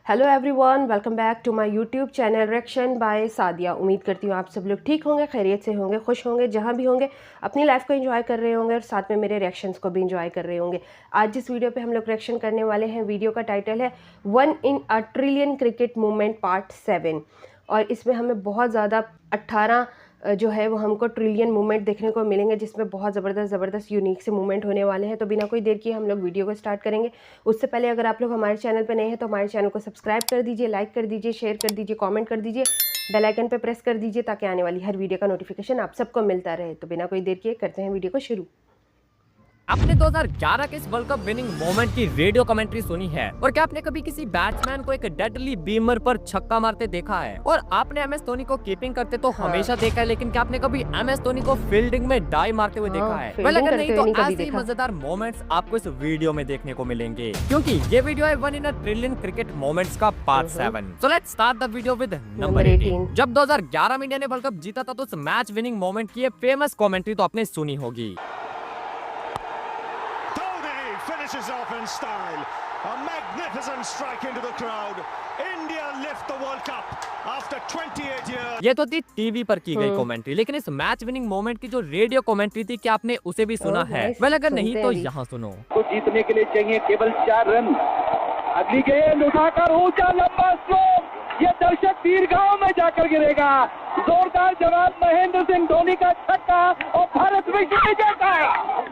Hello everyone, welcome back to my YouTube channel reaction by Sadia. उम्मीद करती हूँ आप सब लोग ठीक होंगे, खैरियत से होंगे, खुश होंगे, जहाँ भी होंगे अपनी लाइफ को एंजॉय कर रहे होंगे और साथ में मेरे रिएक्शंस को भी एंजॉय कर रहे होंगे। आज जिस वीडियो पे हम लोग रिएक्शन करने वाले हैं, वीडियो का टाइटल है 1 in a trillion cricket movement part 7 और इसमें हमें बहुत ज़्यादा 18 जो है वो हमको ट्रिलियन मूवमेंट देखने को मिलेंगे, जिसमें बहुत ज़बरदस्त यूनिक से मूवमेंट होने वाले हैं। तो बिना कोई देर किए हम लोग वीडियो को स्टार्ट करेंगे। उससे पहले अगर आप लोग हमारे चैनल पर नए हैं तो हमारे चैनल को सब्सक्राइब कर दीजिए, लाइक कर दीजिए, शेयर कर दीजिए, कमेंट कर दीजिए, बेल आइकन पर प्रेस कर दीजिए ताकि आने वाली हर वीडियो का नोटिफिकेशन आप सबको मिलता रहे। तो बिना कोई देर किए करते हैं वीडियो को शुरू। आपने 2011 के इस वर्ल्ड कप विनिंग मोमेंट की रेडियो कमेंट्री सुनी है? और क्या आपने कभी किसी बैट्समैन को एक डेडली बीमर पर छक्का मारते देखा है? और आपने एमएस धोनी को कीपिंग करते तो हमेशा देखा है, लेकिन क्या आपने कभी एमएस धोनी को फील्डिंग में डाई मारते हुए देखा है? वेल, अगर नहीं तो ऐसे ही मजेदार मोमेंट्स आपको इस वीडियो में देखने को मिलेंगे, क्योंकि ये वीडियो है 1 in a trillion cricket moments का part 7। So let's start the video with number 18। जब 2011 में इंडिया ने वर्ल्ड कप जीता था तो उस मैच विनिंग मोमेंट की फेमस कमेंट्री तो आपने सुनी होगी। Finishes off in style. A magnificent strike into the crowd. India lift the World Cup after 28 years. ये तो थी टीवी पर की गई कमेंट्री, लेकिन इस मैच विनिंग मोमेंट की जो रेडियो कमेंट्री थी, क्या आपने उसे भी सुना है? वेल, अगर नहीं तो यहाँ सुनो। तो जीतने के लिए चाहिए केवल 4 रन। अगली गेंद उठाकर ऊंचा लंबा स्लोप, ये दर्शक दीर्घाओं में जाकर गिरेगा। जोरदार जवाब, महेंद्र सिंह धोनी का छक्का और भारत विश्व विजेता है।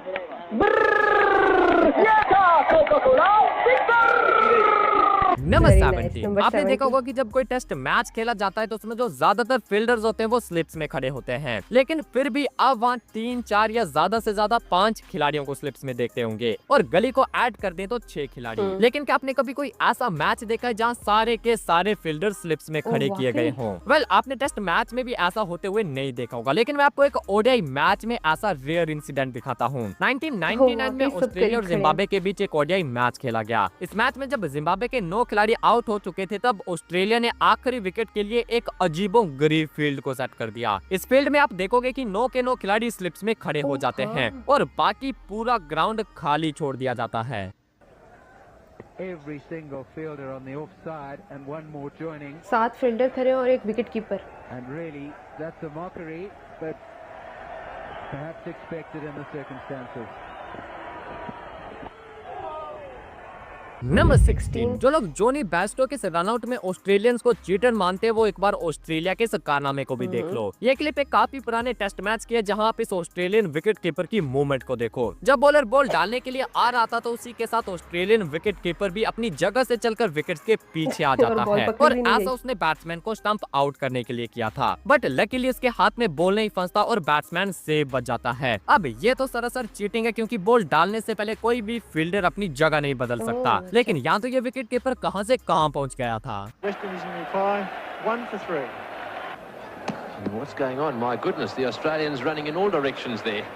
नंबर 17। आपने देखा होगा कि जब कोई टेस्ट मैच खेला जाता है तो उसमें जो ज्यादातर फील्डर्स होते हैं वो स्लिप्स में खड़े होते हैं, लेकिन फिर भी अब वहाँ 3, 4 या ज्यादा से ज्यादा 5 खिलाड़ियों को स्लिप्स में देखते होंगे, और गली को ऐड कर दें तो 6 खिलाड़ी। लेकिन क्या आपने कभी कोई ऐसा मैच देखा है जहाँ सारे के सारे फील्डर स्लिप्स में खड़े किए गए हों? वेल, आपने टेस्ट मैच में भी ऐसा होते हुए नहीं देखा होगा, लेकिन मैं आपको एक ओडीआई मैच में ऐसा रेयर इंसिडेंट दिखाता हूँ। 1999 में ऑस्ट्रेलिया और जिम्बाब्वे के बीच एक ओडीआई मैच खेला गया। इस मैच में जब जिम्बाब्वे के 9 खिलाड़ी आउट हो चुके थे, तब ऑस्ट्रेलिया ने आखिरी विकेट के लिए एक अजीबोगरीब फील्ड को सेट कर दिया। इस फील्ड में आप देखोगे कि 9 के 9 खिलाड़ी स्लिप्स में खड़े हो जाते हैं और बाकी पूरा ग्राउंड खाली छोड़ दिया जाता है। Every single fielder on the offside and one more joining. 7 fielder खड़े और एक wicket keeper. And really, that's a mockery, but perhaps expected in the circumstances. Number 16। जो लोग जोनी बेस्टो के रनआउट में ऑस्ट्रेलियंस को चीटर मानते हैं, वो एक बार ऑस्ट्रेलिया के इस कारनामे को भी देख लो। ये क्लिप एक काफी पुराने टेस्ट मैच की है, जहां आप इस ऑस्ट्रेलियन विकेट कीपर की मूवमेंट को देखो। जब बॉलर बॉल डालने के लिए आ रहा था तो उसी के साथ ऑस्ट्रेलियन विकेट कीपर भी अपनी जगह से चलकर विकेट के पीछे आ जाता है, और ऐसा उसने बैट्समैन को स्टंप आउट करने के लिए किया था, बट लकीली उसके हाथ में बॉल नहीं फंसता और बैट्समैन सेव बच जाता है। अब ये तो सरासर चीटिंग है, क्योंकि बॉल डालने से पहले कोई भी फील्डर अपनी जगह नहीं बदल सकता, लेकिन यहाँ तो ये विकेट कीपर कहां से कहां पहुंच गया था। What's going on? My goodness, the Australians running in all directions there.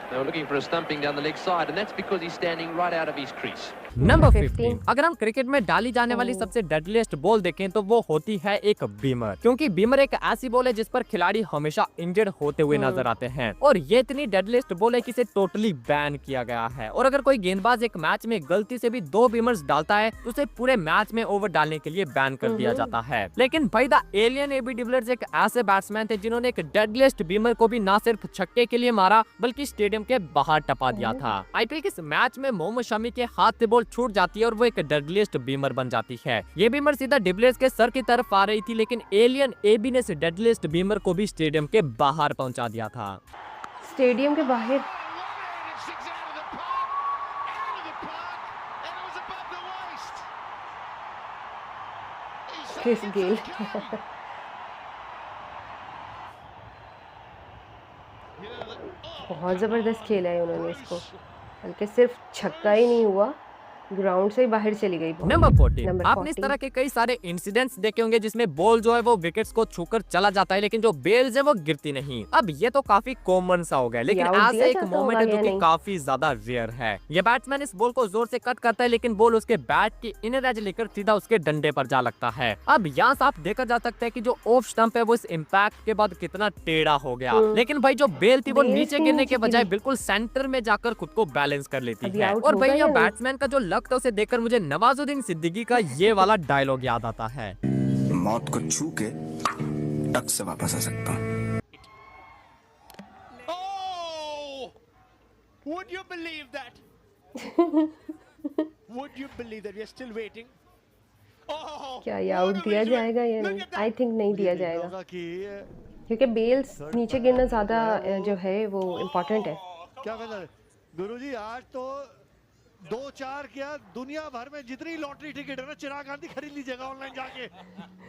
They were looking for a stumping down the leg side, and that's because he's standing right out of his crease. Number 15। अगर हम cricket में डाली जाने वाली सबसे deadliest ball देखें तो वो होती है एक बीमर, क्योंकि बीमर एक ऐसी बॉल है जिस पर खिलाड़ी हमेशा इंजर्ड होते हुए नजर आते हैं, और ये इतनी डेडलीस्ट बॉल है कि इसे टोटली बैन किया गया है। और अगर कोई गेंदबाज एक मैच में गलती से भी 2 बीमर्स डालता है तो उसे पूरे मैच में ओवर डालने के लिए बैन कर दिया जाता है। लेकिन भाई, द एलियन एबी डिविलियर्स एक ऐसे बैट्समैन थे जिन्होंने एक डेडलीस्ट बीमर को भी ना सिर्फ छक्के के लिए मारा बल्कि स्टेडियम के बाहर टपा दिया था। आईपीएल के इस मैच में मोहम्मद शमी के हाथ से बॉल छूट जाती है और वो एक डेडलीस्ट बीमर बन जाती है। ये बीमर सीधा डिविलियर्स के सर की तरफ आ रही थी, लेकिन एलियन एबी ने इस डेडलीस्ट बीमर को भी स्टेडियम के बाहर पहुंचा दिया था। स्टेडियम के बाहर क्रिस गेल बहुत ज़बरदस्त खेला है उन्होंने इसको, बल्कि सिर्फ छक्का ही नहीं हुआ, ग्राउंड से बाहर चली गई। नंबर 14। आपने इस तरह के कई सारे इंसिडेंट्स देखे होंगे जिसमें बॉल जो है वो विकेट्स को छूकर चला जाता है, लेकिन जो बेल्स है वो गिरती नहीं। अब ये तो काफी कॉमन सा हो गया, लेकिन ऐसे एक मोमेंट है जो कि काफी ज्यादा रेयर है। ये बैट्समैन इस बॉल को जोर से कट करता है, लेकिन बॉल उसके बैट की इनर एज लेकर सीधा उसके डंडे पर जा लगता है। अब यहाँ साफ देखा जा सकता है कि जो ऑफ स्टंप है वो इस इम्पैक्ट के बाद कितना टेढ़ा हो गया, लेकिन भाई जो बेल थी वो नीचे गिरने के बजाय बिल्कुल सेंटर में जाकर खुद को बैलेंस कर लेती है। और भाई यहाँ बैट्समैन का जो लगता है उसे देखकर मुझे नवाजुद्दीन सिद्दीकी का ये वाला डायलॉग याद आता है। मौत को छू के टक से वापस आ सकता हूँ। Oh! Would you believe that? Would you believe that we are still waiting? Oh! क्या ये आउट दिया जाएगा या नहीं? आई थिंक नहीं दिया जाएगा, क्योंकि बेल्स नीचे गिरना ज़्यादा जो है वो इम्पोर्टेंट है। क्या कहना है गुरुजी, आज तो 2-4 क्या दुनिया भर में जितनी लॉटरी टिकट है ना, चिराग गांधी खरीद लीजिएगा ऑनलाइन जाके।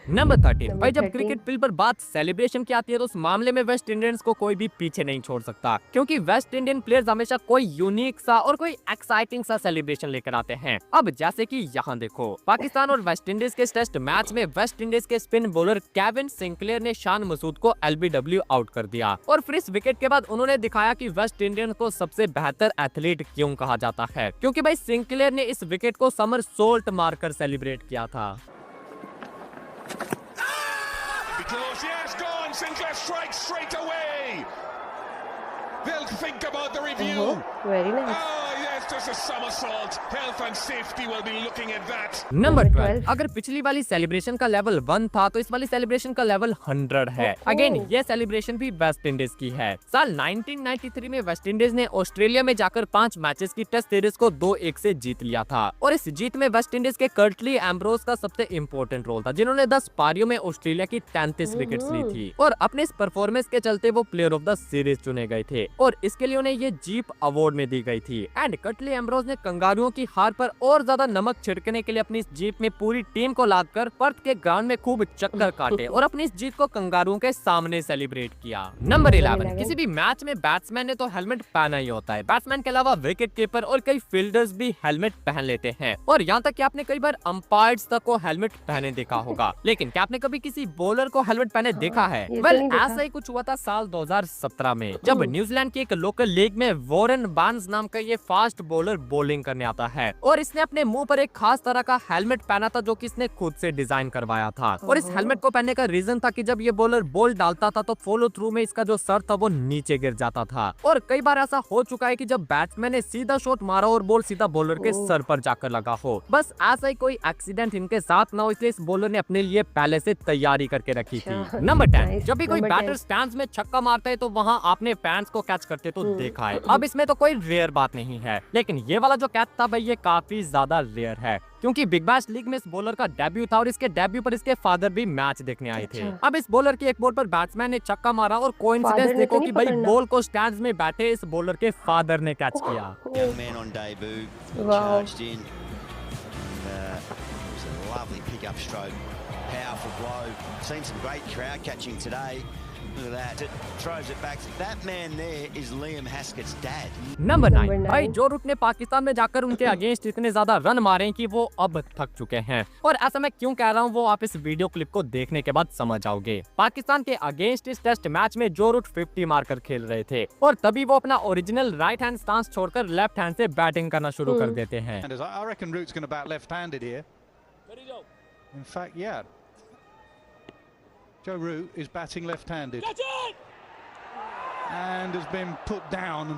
नंबर 13 भाई, जब 13 क्रिकेट फील्ड पर बात सेलिब्रेशन की आती है तो उस मामले में वेस्ट इंडियंस को कोई भी पीछे नहीं छोड़ सकता, क्योंकि वेस्ट इंडियन प्लेयर्स हमेशा कोई यूनिक सा और कोई एक्साइटिंग सा सेलिब्रेशन लेकर आते हैं। अब जैसे कि यहाँ देखो, पाकिस्तान और वेस्ट इंडीज के टेस्ट मैच में वेस्ट इंडीज के स्पिन बॉलर केविन सिंक्लेयर ने शान मसूद को LBW आउट कर दिया, और फिर इस विकेट के बाद उन्होंने दिखाया कि वेस्ट इंडियन को सबसे बेहतर एथलीट क्यों कहा जाता है, क्योंकि भाई सिंक्लेयर ने इस विकेट को समर सोल्ट मारकर सेलिब्रेट किया था। Because yes, gone. Sinclair strikes straight away. They'll think about the review. Very nice. Oh yes, just a somersault. Health and safety will be looking at that. Number 12, 12 अगर पिछली वाली celebration का level 1 था तो इस वाली सेलिब्रेशन का level 100 है। अगेन ये सेलिब्रेशन भी वेस्ट इंडीज की है। साल 1993 में वेस्ट इंडीज ने ऑस्ट्रेलिया में जाकर 5 मैचेस की टेस्ट सीरीज को 2-1 से जीत लिया था, और इस जीत में वेस्ट इंडीज के कर्टली एम्ब्रोस का सबसे इम्पोर्टेंट रोल था, जिन्होंने 10 पारियों में ऑस्ट्रेलिया की 33 विकेट्स ली थी, और अपने इस परफॉर्मेंस के चलते वो प्लेयर ऑफ द सीरीज चुने गए थे, और इसके लिए उन्हें ये जीप अवार्ड में दी गई थी। एंड कर्टली एम्ब्रोस ने कंगारुओं की हार पर और ज्यादा नमक छिड़कने के लिए अपनी इस जीप में पूरी टीम को लादकर पर्थ के ग्राउंड में खूब चक्कर काटे और अपनी इस जीत को कंगारुओं के सामने सेलिब्रेट किया। नंबर 11, किसी भी मैच में बैट्समैन ने तो हेलमेट पहना ही होता है। बैट्समैन के अलावा विकेट कीपर और कई फील्डर्स भी हेलमेट पहन लेते हैं, और यहाँ तक कि आपने कई बार अंपायर्स तक को हेलमेट पहने देखा होगा, लेकिन क्या आपने कभी किसी बॉलर को हेलमेट पहने देखा है? ये तो वेल नहीं देखा। ऐसा ही कुछ हुआ था साल 2017 में, जब न्यूजीलैंड की एक लोकल लीग में वॉरेन बार्न्स नाम का ये फास्ट बॉलर बॉलिंग करने आता है, और इसने अपने मुंह पर एक खास तरह का हेलमेट पहना था जो कि इसने खुद से डिजाइन करवाया था, और इस हेलमेट को पहनने का रीजन था कि जब ये बॉलर बॉल डालता था तो फॉलो थ्रू में इसका जो सर था वो नीचे गिर जाता था, और कई बार ऐसा हो चुका है कि जब बैट्समैन ने सीधा शॉट मारा और बॉल सीधा बॉलर के सर पर जाकर लगा हो। बस ऐसा ही कोई एक्सीडेंट इनके साथ ना हो, इसलिए इस बॉलर ने अपने लिए पहले से तैयारी करके रखी थी। नंबर 10, जब भी कोई नंबर 10 बैटर स्टैंड्स में छक्का मारता है तो वहाँ आपने फैंस को कैच करते तो देखा है। अब इसमें तो कोई रेयर बात नहीं है, लेकिन ये वाला जो कैच था भाई ये काफी ज्यादा रेयर है, क्योंकि बिग बैश लीग में इस बॉलर का डेब्यू था और इसके डेब्यू पर इसके फादर भी मैच देखने आए थे। अब इस बॉलर की एक बॉल पर बैट्समैन ने छक्का मारा और कोइंसिडेंस ने देखो तो कि नहीं भाई पकड़ना। बॉल को स्टैंड्स में बैठे इस बॉलर के फादर ने कैच किया। Young man on debut, Wow. charged in. It was a lovely pick-up stroke, powerful blow. Seen some great crowd catching today. Look at that. It throws it back. That man there is Liam Haskett's dad. Number 9, number भाई 9 जो root ने पाकिस्तान में जाकर उनके against इतने ज्यादा run मारे कि वो अब थक चुके हैं, और ऐसा मैं क्यों कह रहा हूँ वो आप इस वीडियो क्लिप को देखने के बाद समझ आओगे। पाकिस्तान के अगेंस्ट इस टेस्ट मैच में जो रूट 50 मारकर खेल रहे थे, और तभी वो अपना ओरिजिनल राइट हैंड स्टांस छोड़कर लेफ्ट हैंड से बैटिंग करना शुरू कर देते हैं। I reckon Root's going to bat left-handed here. In fact, yeah. Joe Root is batting left-handed. And has been put down.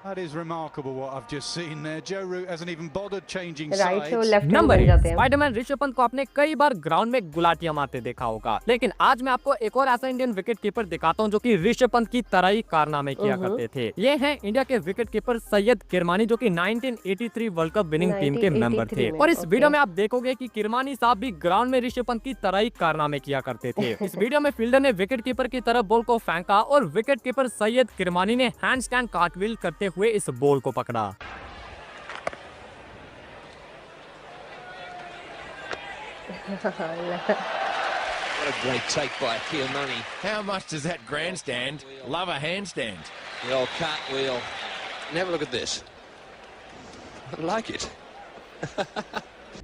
That is remarkable what I've just seen there. Joe Root hasn't even bothered changing right से वो sides. Left hand number बन 8, जाते हैं। Spiderman Rishabh Pant को आपने कई बार ground में गुलाटियां मारते देखा होगा, लेकिन आज मैं आपको एक और ऐसा इंडियन विकेट कीपर दिखाता हूं जो कि ऋषभ पंत की तरह ही कारनामे किया करते थे। ये हैं इंडिया के विकेट कीपर सैयद किरमानी, जो कि 1983 वर्ल्ड कप विनिंग टीम के मेंबर थे, 1983 और इस में, वीडियो में आप देखोगे कि किरमानी साहब भी ग्राउंड में ऋषभ पंत की तरह ही कारनामे किया करते थे। इस वीडियो में फील्डर ने विकेट कीपर की तरफ बॉल को फेंका और विकेट कीपर सैयद किरमानी ने हैंड स्टैंड कार्टव्हील करते हुए इस बॉल को पकड़ा। What a great take by Kilmoney. How much does that grandstand love a handstand? The old cartwheel. And have a look at this. I like it.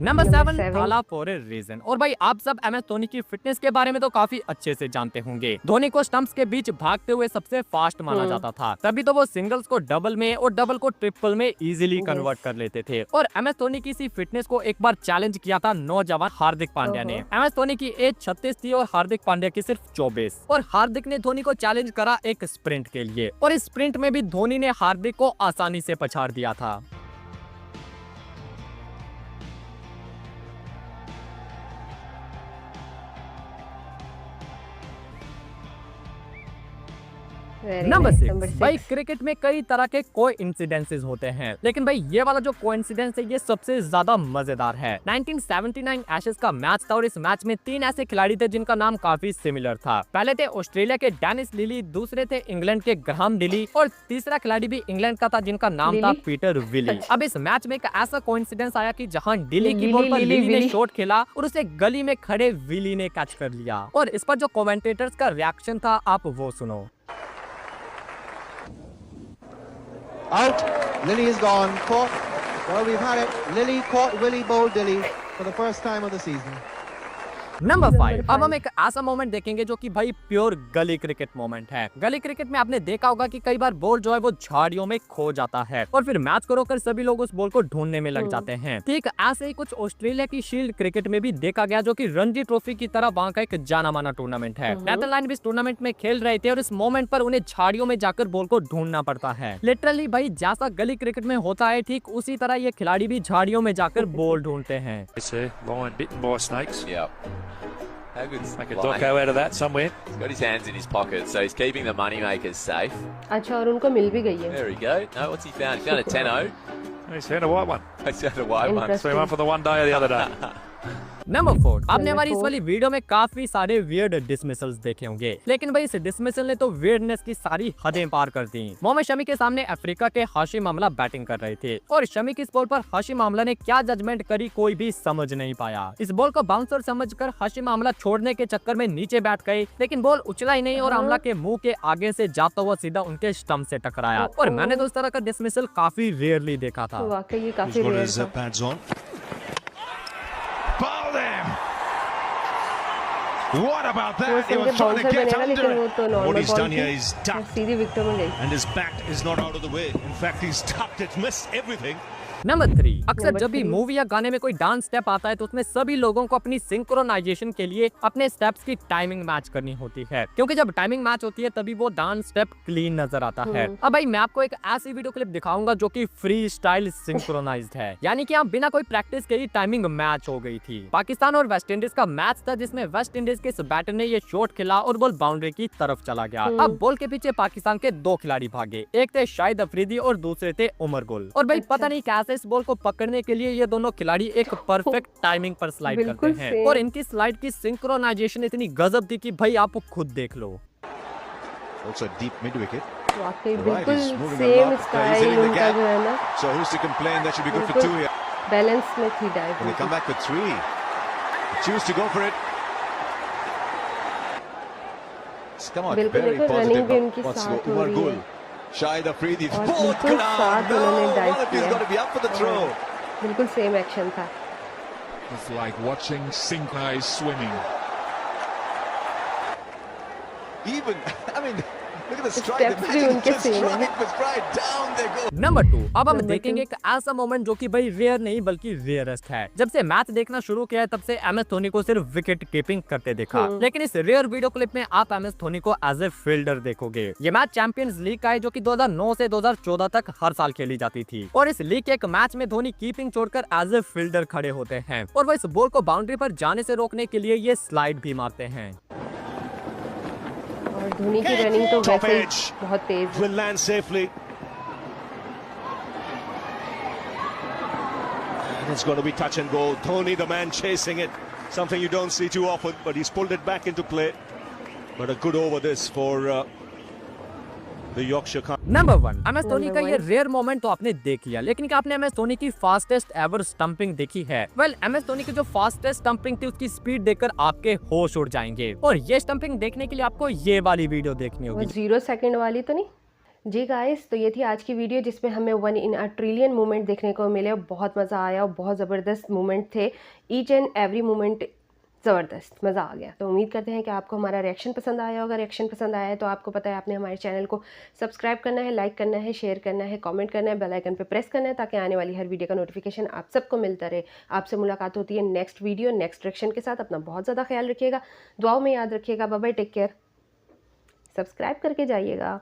Number Number 7, seven. थाला for a reason. और भाई आप सब MS Dhoni की fitness के बारे में तो काफी अच्छे से जानते होंगे। धोनी को स्टंप्स के बीच भागते हुए सबसे फास्ट माना जाता था, तभी तो वो सिंगल्स को डबल में और डबल को ट्रिपल में इजीली कन्वर्ट कर लेते थे। और MS धोनी की इसी फिटनेस को एक बार चैलेंज किया था नौजवान हार्दिक पांड्या ने। MS धोनी की एज 36 थी और हार्दिक पांड्या की सिर्फ 24, और हार्दिक ने धोनी को चैलेंज करा एक स्प्रिंट के लिए, और इस स्प्रिंट में भी धोनी ने हार्दिक को आसानी से पछाड़ दिया था। नंबर 6 भाई क्रिकेट में कई तरह के कोइंसिडेंसेस होते हैं, लेकिन भाई ये वाला जो कोइंसिडेंस है ये सबसे ज्यादा मजेदार है। 1979 एशेज का मैच था और इस मैच में 3 ऐसे खिलाड़ी थे जिनका नाम काफी सिमिलर था। पहले थे ऑस्ट्रेलिया के डेनिस लिली, दूसरे थे इंग्लैंड के ग्राहम लिली और तीसरा खिलाड़ी भी इंग्लैंड का था जिनका नाम था पीटर विली। अब इस मैच में एक ऐसा कोइंसिडेंस आया कि जहां डिली की बॉल पर लिली ने शॉट खेला और उसे गली में खड़े विली ने कैच कर लिया, और इस पर जो कमेंटेटर्स का रिएक्शन था आप वो सुनो। Out. Lily is gone. Caught. Well, we've had it. Lily caught Willie Boldilly for the first time of the season. Number 5 अब हम एक ऐसा मोमेंट देखेंगे जो कि भाई प्योर गली क्रिकेट मोमेंट है। गली क्रिकेट में आपने देखा होगा कि कई बार बॉल जो है वो झाड़ियों में खो जाता है और फिर मैच को रोककर सभी लोग उस बॉल को ढूंढने में लग जाते हैं। ठीक ऐसे ही कुछ ऑस्ट्रेलिया की शील्ड क्रिकेट में भी देखा गया, जो कि रणजी ट्रॉफी की तरह वहाँ का एक जाना माना टूर्नामेंट है। नेदरलैंड भी इस टूर्नामेंट में खेल रहे थे और इस मोमेंट पर उन्हें झाड़ियों में जाकर बॉल को ढूंढना पड़ता है। लिटरली भाई जैसा गली क्रिकेट में होता है ठीक उसी तरह ये खिलाड़ी भी झाड़ियों में जाकर बॉल ढूंढते हैं। How good's make a duck out of that somewhere? He's got his hands in his pockets, so he's keeping the money makers safe. अच्छा, और उनको मिल भी गई है। There we go. No, what's he found? He's found a 10-0. He's found a white one. He's found a white one. So he won for the one day or the other day. Number 4 आपने हमारी इस वाली video में काफी सारे weird dismissals देखे होंगे, लेकिन भाई इस डिसमिसल ने तो वियर्डनेस की सारी हदें पार कर दी। मोहम्मद शमी के सामने अफ्रीका के हाशिम आमला बैटिंग कर रहे थे और शमी की इस बॉल पर हाशिम आमला ने क्या जजमेंट करी कोई भी समझ नहीं पाया। इस बॉल को बाउंसर समझकर हाशिम आमला छोड़ने के चक्कर में नीचे बैठ गए, लेकिन बॉल उछला ही नहीं और आमला के मुंह के आगे से जाता हुआ सीधा उनके स्टंप से टकराया। और मैंने तो इस तरह का डिसमिसल काफी रेयरली देखा था। वाकई काफी रेयर था। What about that? He was trying to get under it. What he's done here is ducked, and his bat is not out of the way. In fact, he's ducked it, missed everything. Number 3 अक्सर जब भी movie या गाने में कोई dance step आता है तो उसमें सभी लोगों को अपनी सिंक्रोनाइजेशन के लिए अपने स्टेप्स की टाइमिंग मैच करनी होती है, क्योंकि जब टाइमिंग मैच होती है तभी वो डांस स्टेप क्लीन नजर आता है। अब भाई मैं आपको एक ऐसी वीडियो क्लिप दिखाऊंगा जो कि फ्री स्टाइल सिंक्रोनाइज्ड है, यानी कि आप बिना कोई प्रैक्टिस के ही टाइमिंग मैच हो गई थी। पाकिस्तान और वेस्ट इंडीज का मैच था जिसमें वेस्ट इंडीज के इस बैटर ने ये शॉट खेला और बॉल बाउंड्री की तरफ चला गया। अब बॉल के पीछे पाकिस्तान के 2 खिलाड़ी भागे, एक थे शाहिद अफरीदी और दूसरे थे उमर गुल। और भाई पता नहीं कैसे इस बॉल को पकड़ने के लिए ये दोनों खिलाड़ी एक परफेक्ट टाइमिंग पर स्लाइड करते हैं और इनकी स्लाइड की सिंक्रोनाइजेशन इतनी गजब थी कि भाई आप खुद देख लो। Also deep mid wicket. वाकई बिल्कुल सेम स्टाइल उनका जो है ना। So who's to complain? That should be good for 2 here. Balance में थी dive. They come back with 3. Choose to go for it. It's come out very positive. What's Umar Gul? Shahid Afridi. Both ground. No, one of you's got to be up for the throw. बिल्कुल same action था। It's like watching synchronized swimming. Even, I mean, look at the strike. Steps भी उनके same है। Strike was right down they go. Number 2 अब हम देखेंगे एक ऐसा मोमेंट जो कि भाई रेयर नहीं बल्कि रेयरेस्ट है। जब से मैच देखना शुरू किया है तब से एम एस धोनी को सिर्फ विकेट कीपिंग करते देखा, लेकिन इस रेयर वीडियो क्लिप में आप एम एस धोनी को एज ए फील्डर देखोगे। ये मैच चैंपियंस लीग का है जो कि 2009 से 2014 तक हर साल खेली जाती थी और इस लीग के एक मैच में धोनी कीपिंग छोड़कर एज ए फील्डर खड़े होते हैं और वो इस बॉल को बाउंड्री पर जाने से रोकने के लिए ये स्लाइड भी मारते हैं। और धोनी की रनिंग तो वैसे ही बहुत तेज है। Will land safely. And it's going to be touch and go. Dhoni, the man chasing it, something you don't see too often, but he's pulled it back into play. But a good over this for the Yorkshire Cup. Number 1 M S Dhoni का ये rare moment तो आपने देख लिया, लेकिन क्या आपने M S Dhoni की फास्टेस्ट एवर स्टंपिंग देखी है? वेल एम एस धोनी की जो फास्टेस्ट स्टंपिंग थी उसकी स्पीड देखकर आपके होश उड़ जाएंगे और ये स्टंपिंग देखने के लिए आपको ये वाली वीडियो देखनी होगी। 0 सेकंड वाली तो नहीं जी गाइस। तो ये थी आज की वीडियो जिसमें हमें 1 in a trillion मोमेंट देखने को मिले। बहुत मज़ा आया और बहुत ज़बरदस्त मोमेंट थे। ईच एंड एवरी मोमेंट ज़बरदस्त मज़ा आ गया। तो उम्मीद करते हैं कि आपको हमारा रिएक्शन पसंद आया होगा। रिएक्शन पसंद आया है तो आपको पता है आपने हमारे चैनल को सब्सक्राइब करना है, लाइक करना है, शेयर करना है, कमेंट करना है, बेल आइकन पे प्रेस करना है ताकि आने वाली हर वीडियो का नोटिफिकेशन आप सबको मिलता रहे। आपसे मुलाकात होती है नेक्स्ट वीडियो नेक्स्ट रिएक्शन के साथ। अपना बहुत ज़्यादा ख्याल रखिएगा, दुआओं में याद रखिएगा। Bye bye, take care, subscribe करके जाइएगा।